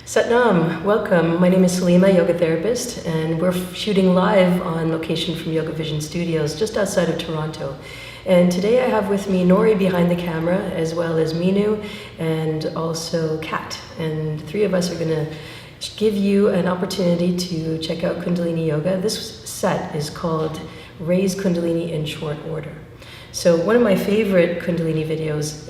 Satnam, welcome. My name is Salimah, yoga therapist, and we're shooting live on location from Yoga Vision Studios just outside of Toronto. And today I have with me Nori behind the camera, as well as Minu and also Kat. And three of us are going to give you an opportunity to check out Kundalini Yoga. This set is called Raise Kundalini in Short Order. So one of my favorite Kundalini videos,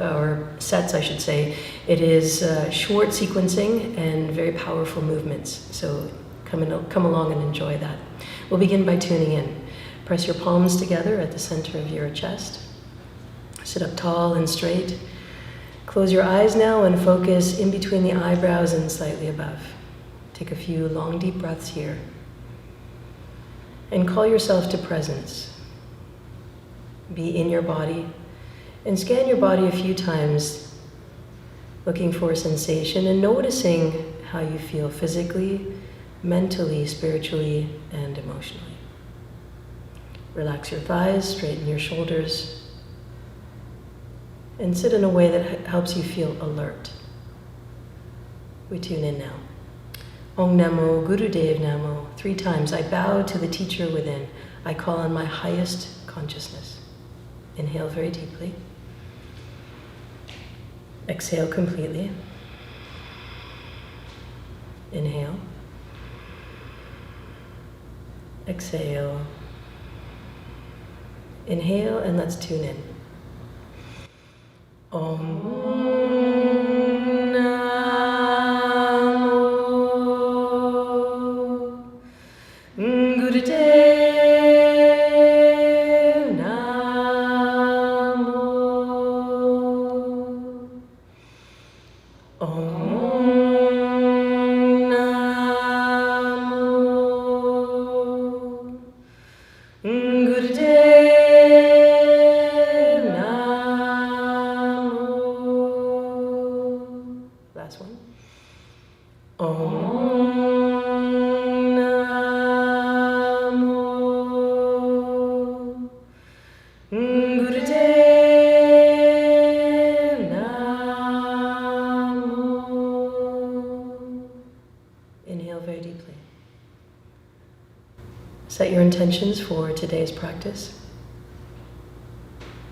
or sets I should say, it is short sequencing and very powerful movements. So come along and enjoy that. We'll begin by tuning in. Press your palms together at the center of your chest. Sit up tall and straight. Close your eyes now and focus in between the eyebrows and slightly above. Take a few long deep breaths here. And call yourself to presence. Be in your body and scan your body a few times, looking for sensation and noticing how you feel physically, mentally, spiritually, and emotionally. Relax your thighs, straighten your shoulders, and sit in a way that helps you feel alert. We tune in now. Om Namo Gurudev Namo. 3 times. I bow to the teacher within. I call on my highest consciousness. Inhale very deeply. Exhale completely. Inhale. Exhale. Inhale, and let's tune in. Om. Last one. Om Namo Gurudev Namo. Inhale very deeply. Set your intentions for today's practice.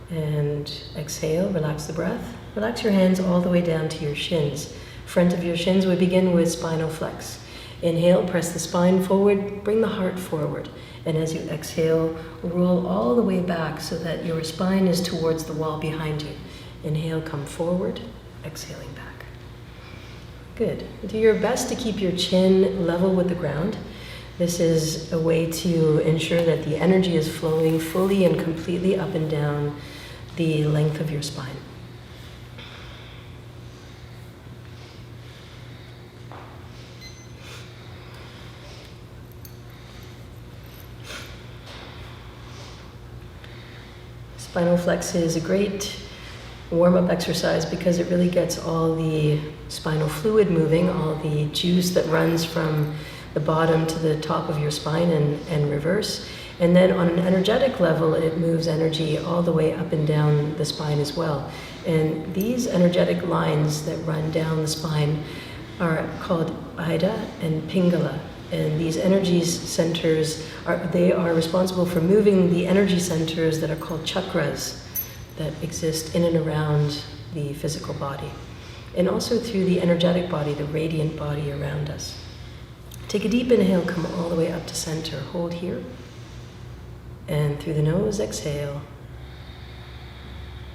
And exhale, relax the breath. Relax your hands all the way down to your shins. Front of your shins, we begin with spinal flex. Inhale, press the spine forward, bring the heart forward. And as you exhale, roll all the way back so that your spine is towards the wall behind you. Inhale, come forward, exhaling back. Good. Do your best to keep your chin level with the ground. This is a way to ensure that the energy is flowing fully and completely up and down the length of your spine. Spinal flex is a great warm-up exercise because it really gets all the spinal fluid moving, all the juice that runs from the bottom to the top of your spine and reverse. And then on an energetic level, it moves energy all the way up and down the spine as well. And these energetic lines that run down the spine are called Ida and Pingala. And these energy centers are responsible for moving the energy centers that are called chakras that exist in and around the physical body. And also through the energetic body, the radiant body around us. Take a deep inhale, come all the way up to center. Hold here. And through the nose, exhale.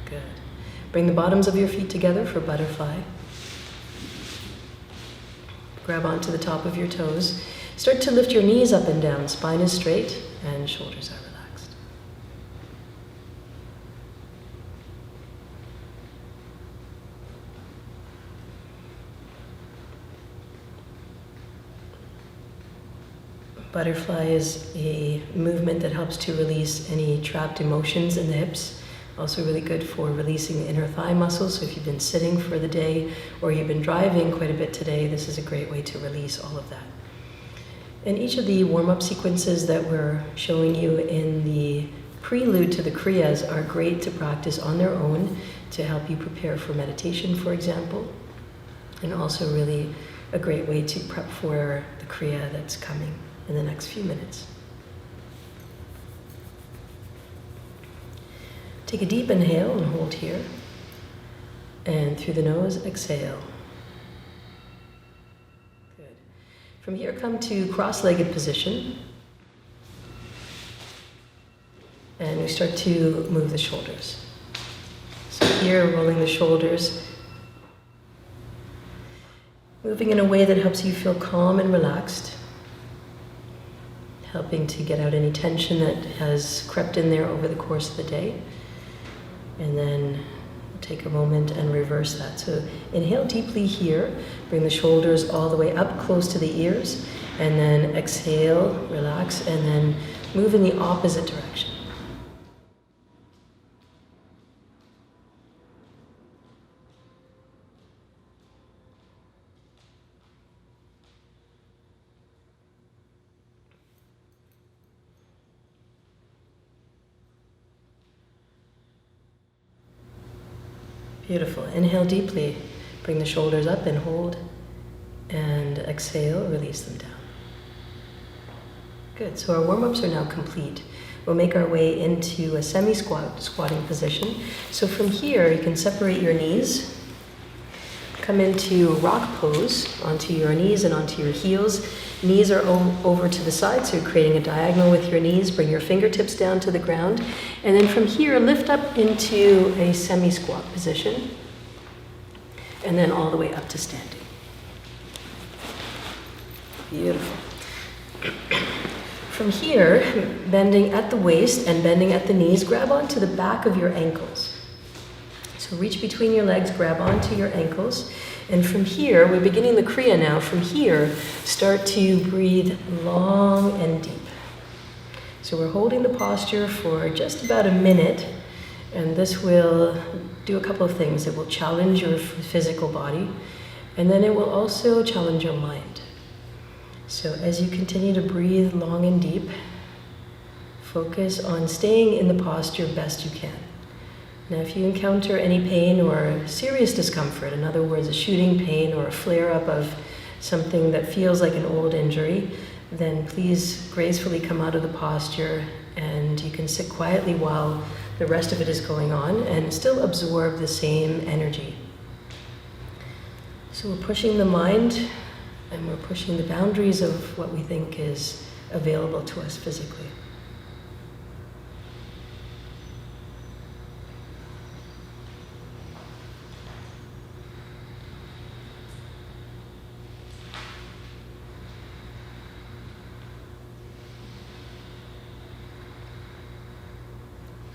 Good. Bring the bottoms of your feet together for butterfly. Grab onto the top of your toes. Start to lift your knees up and down. Spine is straight and shoulders are relaxed. Butterfly is a movement that helps to release any trapped emotions in the hips. Also really good for releasing the inner thigh muscles. So if you've been sitting for the day or you've been driving quite a bit today, this is a great way to release all of that. And each of the warm-up sequences that we're showing you in the prelude to the Kriyas are great to practice on their own to help you prepare for meditation, for example. and also really a great way to prep for the Kriya that's coming in the next few minutes. Take a deep inhale and hold here. And through the nose, exhale. Good. From here, come to cross-legged position. And we start to move the shoulders. So here, rolling the shoulders. Moving in a way that helps you feel calm and relaxed. Helping to get out any tension that has crept in there over the course of the day. And then take a moment and reverse that. So inhale deeply here, bring the shoulders all the way up close to the ears, and then exhale, relax, and then move in the opposite direction. Beautiful. Inhale deeply. Bring the shoulders up and hold. And exhale, release them down. Good. So our warm-ups are now complete. We'll make our way into a semi-squatting position. So from here, you can separate your knees. Come into rock pose onto your knees and onto your heels. Knees are over to the side, so you're creating a diagonal with your knees. Bring your fingertips down to the ground. And then from here, lift up into a semi-squat position. And then all the way up to standing. Beautiful. From here, bending at the waist and bending at the knees, grab onto the back of your ankles. So reach between your legs, grab onto your ankles. And from here, we're beginning the Kriya now. From here, start to breathe long and deep. So we're holding the posture for just about a minute. And this will do a couple of things. It will challenge your physical body. And then it will also challenge your mind. So as you continue to breathe long and deep, focus on staying in the posture best you can. Now, if you encounter any pain or serious discomfort, in other words, a shooting pain or a flare-up of something that feels like an old injury, then please gracefully come out of the posture and you can sit quietly while the rest of it is going on and still absorb the same energy. So we're pushing the mind and we're pushing the boundaries of what we think is available to us physically.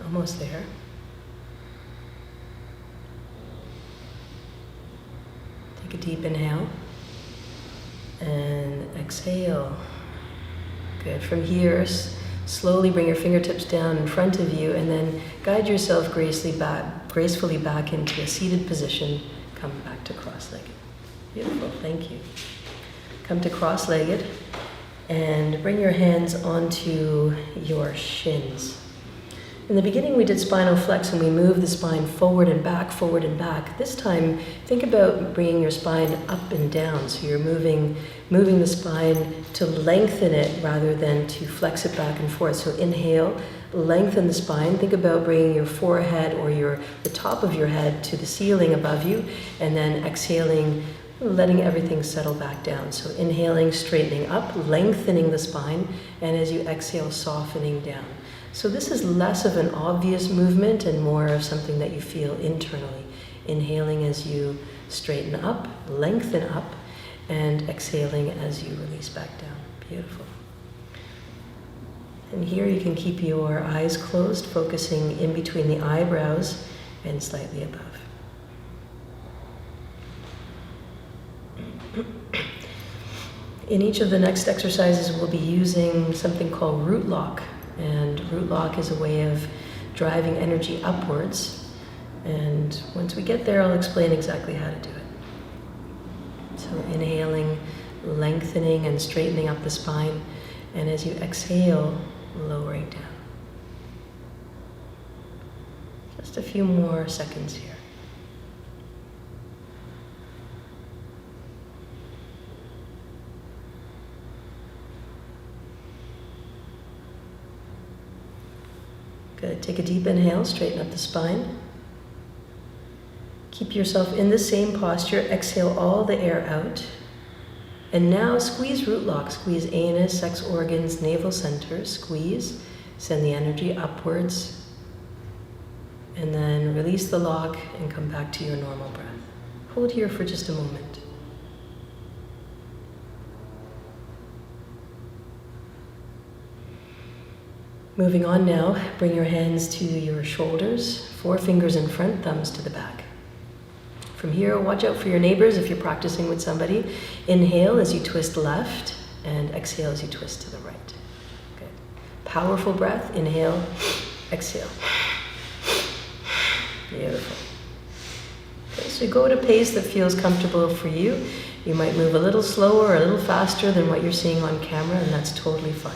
Almost there. Take a deep inhale and exhale. Good. From here, slowly bring your fingertips down in front of you and then guide yourself gracefully back into a seated position. Come back to cross-legged. Beautiful. Thank you. Come to cross-legged and bring your hands onto your shins. In the beginning, we did spinal flex and we moved the spine forward and back, forward and back. This time, think about bringing your spine up and down. So you're moving the spine to lengthen it rather than to flex it back and forth. So inhale, lengthen the spine. Think about bringing your forehead or the top of your head to the ceiling above you, and then exhaling, letting everything settle back down. So inhaling, straightening up, lengthening the spine, and as you exhale, softening down. So this is less of an obvious movement and more of something that you feel internally. Inhaling as you straighten up, lengthen up, and exhaling as you release back down. Beautiful. And here you can keep your eyes closed, focusing in between the eyebrows and slightly above. In each of the next exercises, we'll be using something called root lock. And root lock is a way of driving energy upwards. And once we get there, I'll explain exactly how to do it. So inhaling, lengthening and straightening up the spine. And as you exhale, lowering down. Just a few more seconds here. Good. Take a deep inhale, straighten up the spine. Keep yourself in the same posture. Exhale all the air out. And now squeeze root lock. Squeeze anus, sex organs, navel center. Squeeze. Send the energy upwards. And then release the lock and come back to your normal breath. Hold here for just a moment. Moving on now, bring your hands to your shoulders, 4 fingers in front, thumbs to the back. From here, watch out for your neighbors if you're practicing with somebody. Inhale as you twist left, and exhale as you twist to the right. Good. Powerful breath. Inhale, exhale. Beautiful. Okay, so go at a pace that feels comfortable for you. You might move a little slower or a little faster than what you're seeing on camera, and that's totally fine.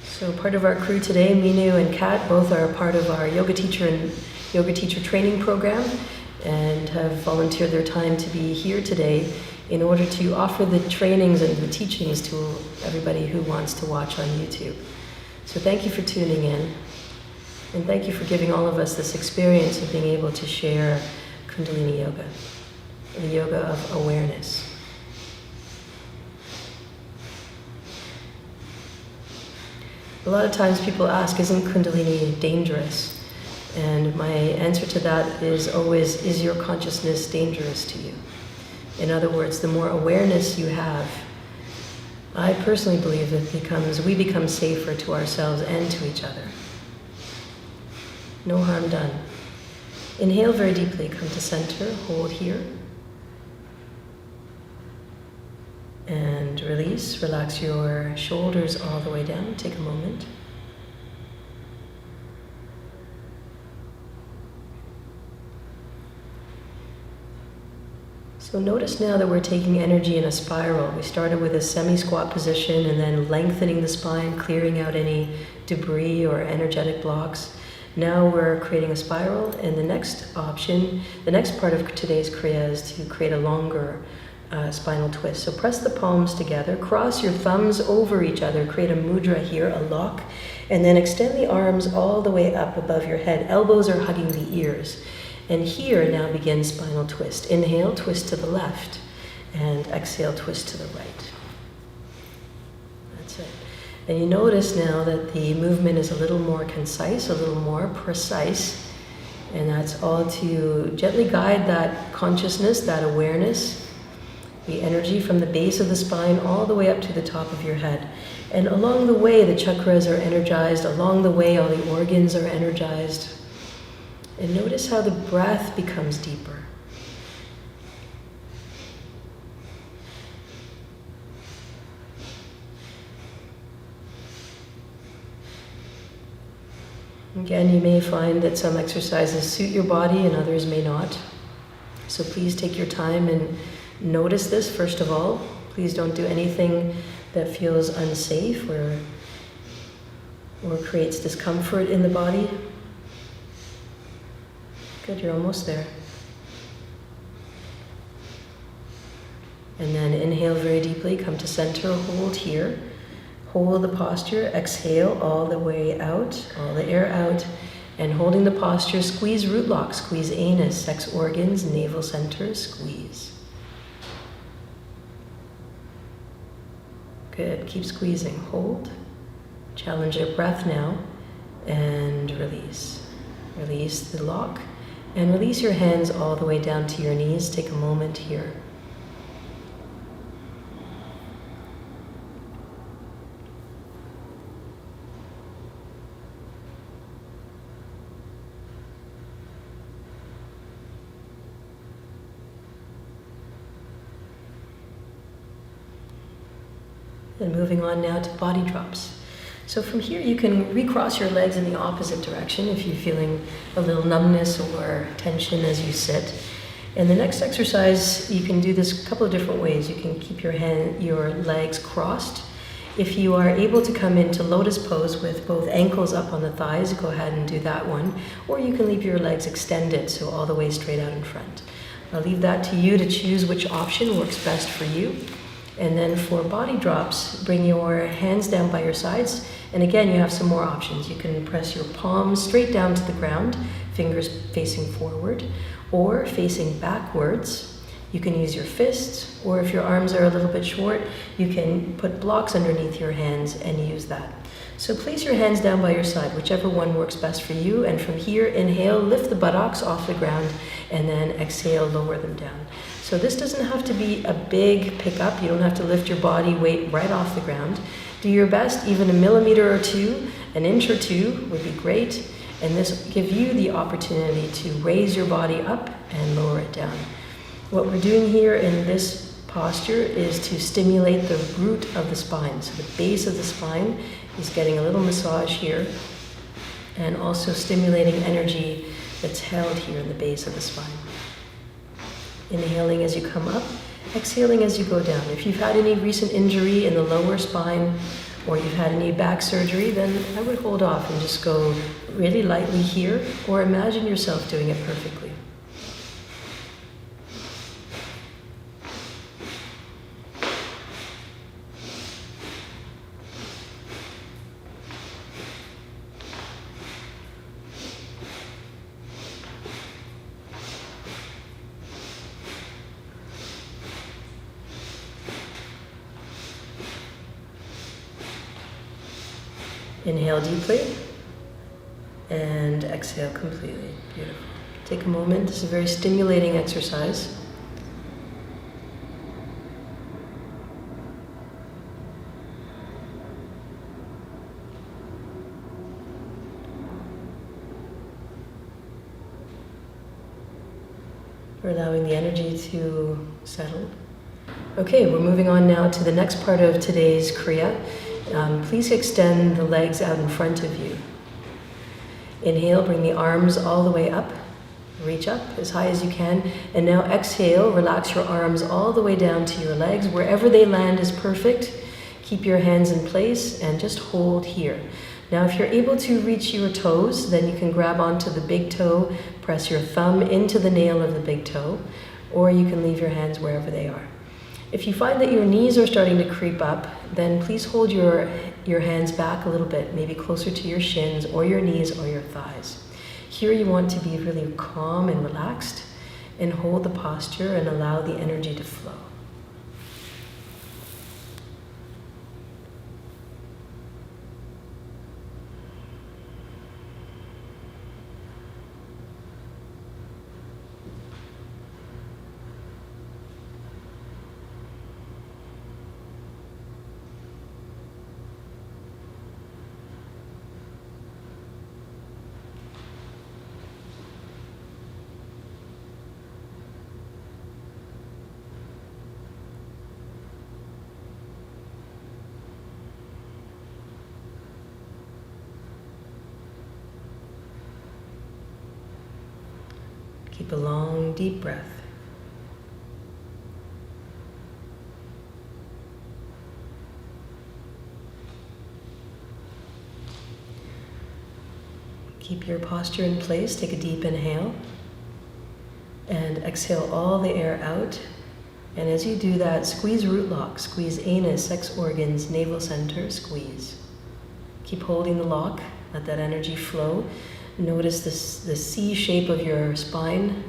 So part of our crew today, Minu and Kat, both are a part of our yoga teacher and yoga teacher training program and have volunteered their time to be here today in order to offer the trainings and the teachings to everybody who wants to watch on YouTube. So thank you for tuning in, and thank you for giving all of us this experience of being able to share Kundalini Yoga, the yoga of awareness. A lot of times people ask, isn't Kundalini dangerous? And my answer to that is always, is your consciousness dangerous to you? In other words, the more awareness you have, I personally believe that we become safer to ourselves and to each other. No harm done. Inhale very deeply, come to center, hold here. And release, relax your shoulders all the way down. Take a moment. So notice now that we're taking energy in a spiral. We started with a semi-squat position and then lengthening the spine, clearing out any debris or energetic blocks. Now we're creating a spiral, and the next option, the next part of today's kriya is to create a longer spinal twist. So press the palms together, cross your thumbs over each other, create a mudra here, a lock, and then extend the arms all the way up above your head. Elbows are hugging the ears. And here now begins spinal twist. Inhale, twist to the left, and exhale, twist to the right. That's it. And you notice now that the movement is a little more concise, a little more precise, and that's all to gently guide that consciousness, that awareness, the energy from the base of the spine all the way up to the top of your head. And along the way, the chakras are energized. Along the way, all the organs are energized. And notice how the breath becomes deeper. Again, you may find that some exercises suit your body and others may not. So please take your time and notice this first of all. Please don't do anything that feels unsafe or creates discomfort in the body. Good, you're almost there. And then inhale very deeply, come to center, hold here. Hold the posture, exhale all the way out, all the air out. And holding the posture, squeeze root lock, squeeze anus, sex organs, navel center, squeeze. Good, keep squeezing, hold. Challenge your breath now, and release. Release the lock, and release your hands all the way down to your knees. Take a moment here. And moving on now to body drops. So from here you can recross your legs in the opposite direction if you're feeling a little numbness or tension as you sit. And the next exercise, you can do this a couple of different ways. You can keep your legs crossed. If you are able to come into lotus pose with both ankles up on the thighs, go ahead and do that one. Or you can leave your legs extended, so all the way straight out in front. I'll leave that to you to choose which option works best for you. And then for body drops, bring your hands down by your sides. And again, you have some more options. You can press your palms straight down to the ground, fingers facing forward, or facing backwards. You can use your fists, or if your arms are a little bit short, you can put blocks underneath your hands and use that. So place your hands down by your side, whichever one works best for you. And from here, inhale, lift the buttocks off the ground, and then exhale, lower them down. So this doesn't have to be a big pickup. You don't have to lift your body weight right off the ground. Do your best, even a millimeter or two, an inch or two would be great. And this will give you the opportunity to raise your body up and lower it down. What we're doing here in this posture is to stimulate the root of the spine. So the base of the spine is getting a little massage here, and also stimulating energy that's held here in the base of the spine. Inhaling as you come up, exhaling as you go down. If you've had any recent injury in the lower spine, or you've had any back surgery, then I would hold off and just go really lightly here, or imagine yourself doing it perfectly. Inhale deeply and exhale completely. Beautiful. Take a moment. This is a very stimulating exercise. We're allowing the energy to settle. Okay, we're moving on now to the next part of today's Kriya. Please extend the legs out in front of you. Inhale, bring the arms all the way up. Reach up as high as you can. And now exhale, relax your arms all the way down to your legs. Wherever they land is perfect. Keep your hands in place and just hold here. Now if you're able to reach your toes, then you can grab onto the big toe, press your thumb into the nail of the big toe, or you can leave your hands wherever they are. If you find that your knees are starting to creep up, then please hold your hands back a little bit, maybe closer to your shins or your knees or your thighs. Here you want to be really calm and relaxed and hold the posture and allow the energy to flow. Keep a long, deep breath. Keep your posture in place. Take a deep inhale and exhale all the air out. And as you do that, squeeze root lock, squeeze anus, sex organs, navel center, squeeze. Keep holding the lock, let that energy flow. Notice the C shape of your spine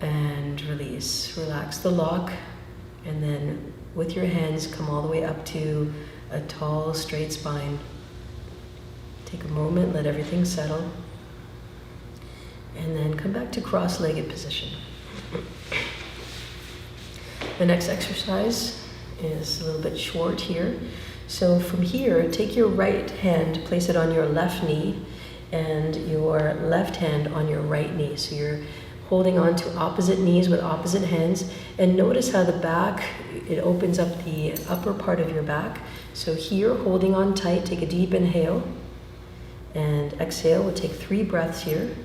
and release. Relax the lock, and then with your hands come all the way up to a tall, straight spine. Take a moment, let everything settle, and then come back to cross-legged position. The next exercise is a little bit short here. So from here, take your right hand, place it on your left knee, and your left hand on your right knee. So you're holding on to opposite knees with opposite hands, and notice how the back, it opens up the upper part of your back. So here, holding on tight, take a deep inhale, and exhale. We'll take 3 breaths here.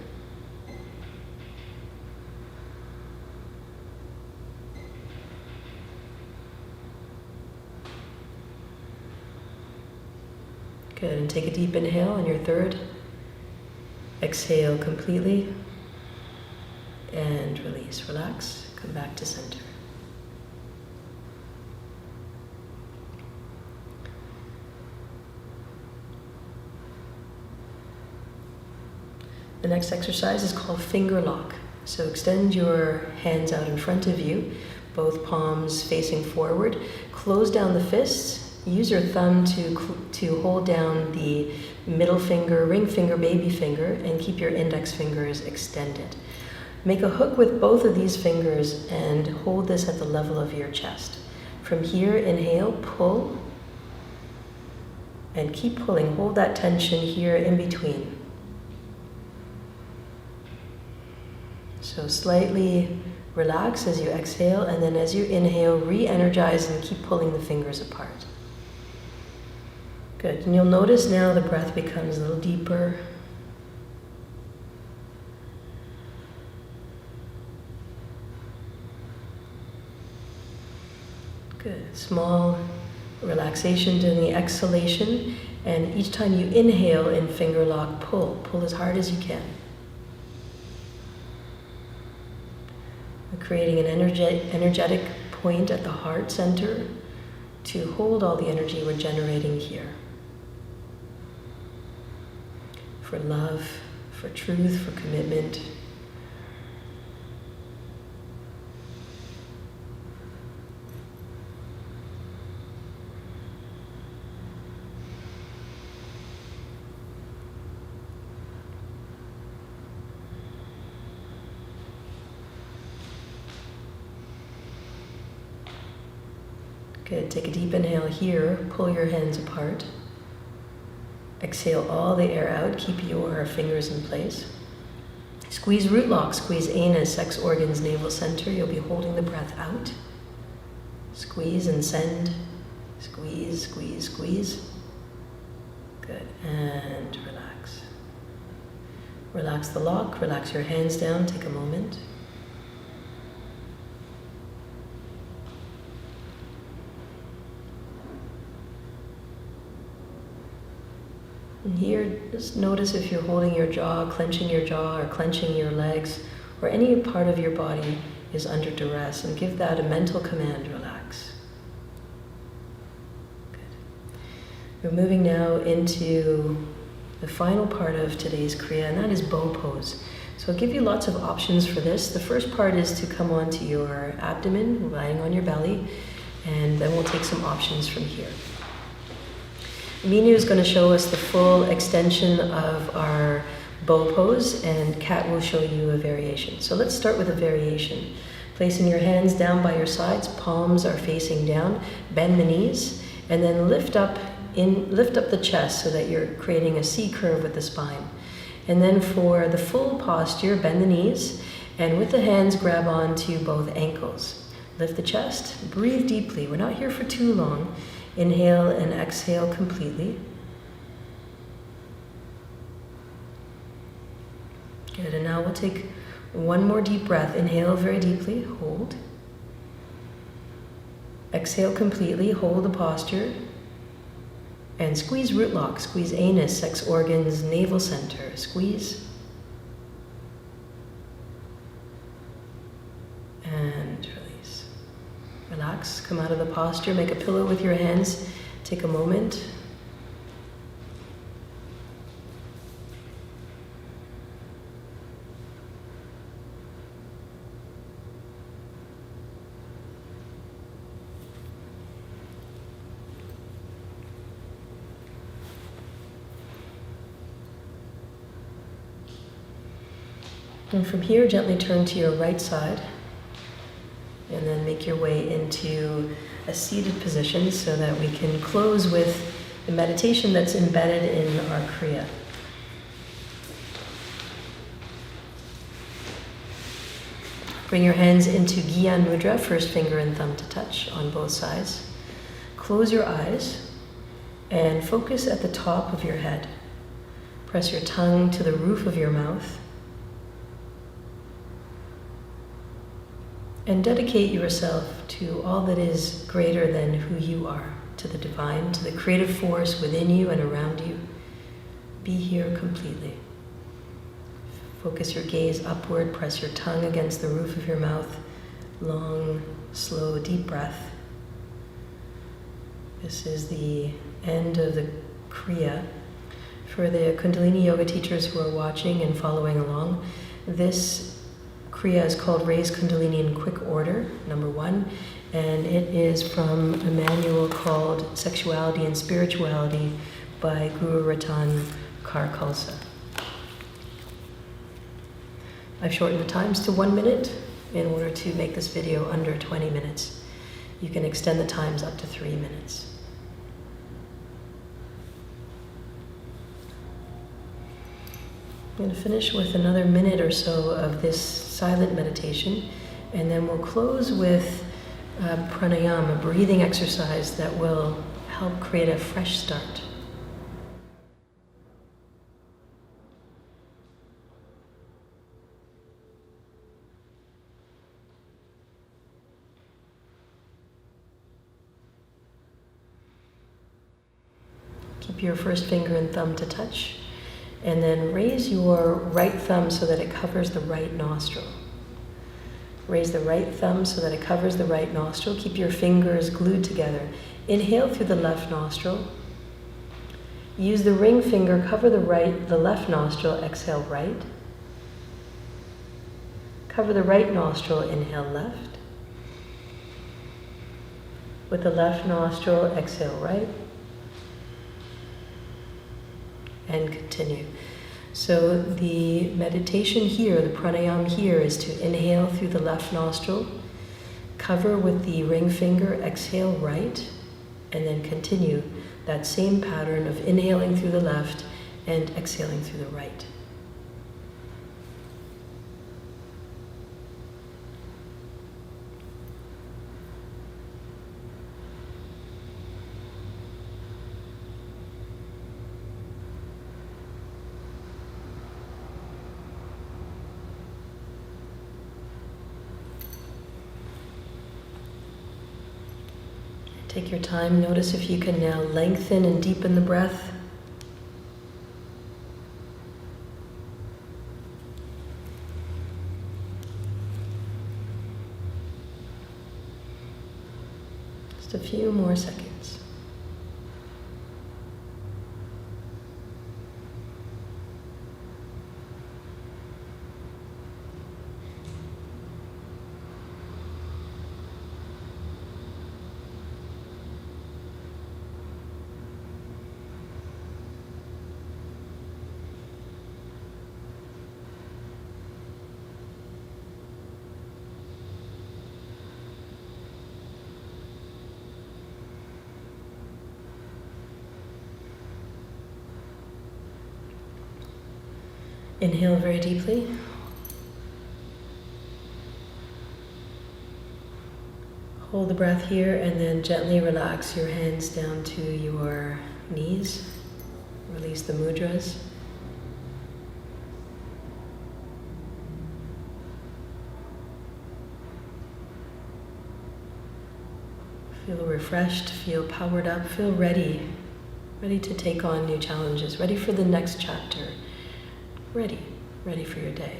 Good, and take a deep inhale on your third. Exhale completely. and release. Relax, come back to center. The next exercise is called finger lock. So extend your hands out in front of you, both palms facing forward. Close down the fists. Use your thumb to hold down the middle finger, ring finger, baby finger, and keep your index fingers extended. Make a hook with both of these fingers and hold this at the level of your chest. From here, inhale, pull, and keep pulling. Hold that tension here in between. So slightly relax as you exhale, and then as you inhale, re-energize and keep pulling the fingers apart. Good, and you'll notice now the breath becomes a little deeper. Good, small relaxation during the exhalation, and each time you inhale in finger lock, pull as hard as you can. We're creating an energetic point at the heart center to hold all the energy we're generating here. For love, for truth, for commitment. Good, take a deep inhale here, pull your hands apart. Exhale all the air out, keep your fingers in place. Squeeze root lock, squeeze anus, sex organs, navel center. You'll be holding the breath out. Squeeze and send. Squeeze, squeeze, squeeze. Good, and relax. Relax the lock, relax your hands down, take a moment. And here, just notice if you're holding your jaw, clenching your jaw, or clenching your legs, or any part of your body is under duress, and give that a mental command, relax. Good. We're moving now into the final part of today's Kriya, and that is bow pose. So I'll give you lots of options for this. The first part is to come onto your abdomen, lying on your belly, and then we'll take some options from here. Minu is going to show us the full extension of our bow pose, and Kat will show you a variation. So let's start with a variation. Placing your hands down by your sides, palms are facing down, bend the knees, and then lift up the chest so that you're creating a C curve with the spine. And then for the full posture, bend the knees, and with the hands grab onto both ankles. Lift the chest, breathe deeply. We're not here for too long. Inhale and exhale completely. Good, and now we'll take one more deep breath. Inhale very deeply, hold. Exhale completely, hold the posture. And squeeze root lock, squeeze anus, sex organs, navel center. Squeeze. And release. Relax, come out of the posture, make a pillow with your hands. Take a moment. And from here, gently turn to your right side. And then make your way into a seated position so that we can close with the meditation that's embedded in our Kriya. Bring your hands into Gyan Mudra, first finger and thumb to touch on both sides. Close your eyes and focus at the top of your head. Press your tongue to the roof of your mouth. And dedicate yourself to all that is greater than who you are, to the divine, to the creative force within you and around you. Be here completely. Focus your gaze upward, press your tongue against the roof of your mouth. Long, slow, deep breath. This is the end of the Kriya. For the Kundalini Yoga teachers who are watching and following along, this Kriya is called Raise Kundalini in Quick Order, number 1, and it is from a manual called Sexuality and Spirituality by Guru Ratan Kar Khalsa. I've shortened the times to 1 minute in order to make this video under 20 minutes. You can extend the times up to 3 minutes. I'm going to finish with another minute or so of this silent meditation, and then we'll close with pranayama, a breathing exercise that will help create a fresh start. Keep your first finger and thumb to touch, and then raise your right thumb so that it covers the right nostril. Raise the right thumb so that it covers the right nostril. Keep your fingers glued together. Inhale through the left nostril. Use the ring finger, cover the left nostril, exhale right. Cover the right nostril, inhale left. With the left nostril, exhale right. And continue. So the meditation here, the pranayama here, is to inhale through the left nostril, cover with the ring finger, exhale right, and then continue that same pattern of inhaling through the left and exhaling through the right. Take your time. Notice if you can now lengthen and deepen the breath. Just a few more seconds. Inhale very deeply. Hold the breath here and then gently relax your hands down to your knees. Release the mudras. Feel refreshed, feel powered up, feel ready to take on new challenges, ready for the next chapter. Ready for your day.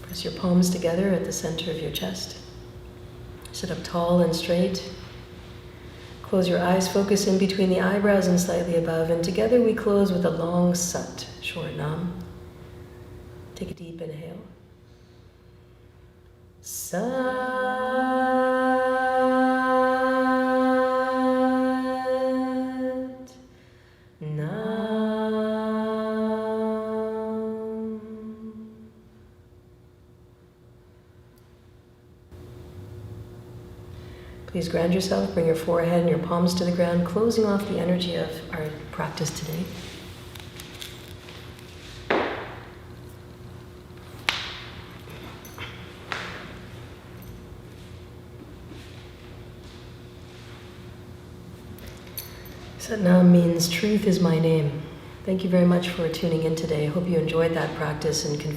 Press your palms together at the center of your chest. Sit up tall and straight. Close your eyes, focus in between the eyebrows and slightly above, and together we close with a long sat, short nam. Take a deep inhale. Sat. Please ground yourself, bring your forehead and your palms to the ground, closing off the energy of our practice today. Satnam means truth is my name. Thank you very much for tuning in today. I hope you enjoyed that practice and can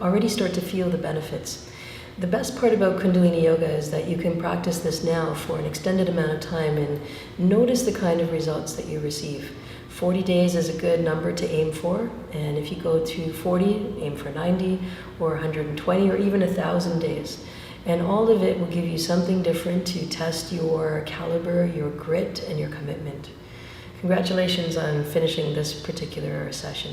already start to feel the benefits. The best part about Kundalini Yoga is that you can practice this now for an extended amount of time and notice the kind of results that you receive. 40 days is a good number to aim for, and if you go to 40, aim for 90 or 120 or even 1,000 days. And all of it will give you something different to test your caliber, your grit, and your commitment. Congratulations on finishing this particular session.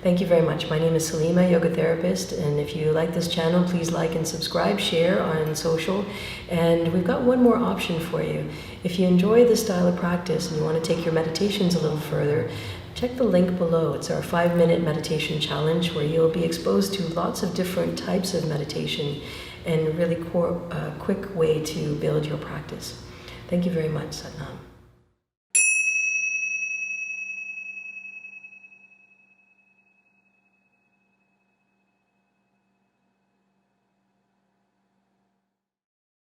Thank you very much. My name is Salimah, yoga therapist, and if you like this channel, please like and subscribe, share on social. And we've got one more option for you. If you enjoy this style of practice and you want to take your meditations a little further, check the link below. It's our 5-minute meditation challenge where you'll be exposed to lots of different types of meditation and a really quick way to build your practice. Thank you very much, Satnam.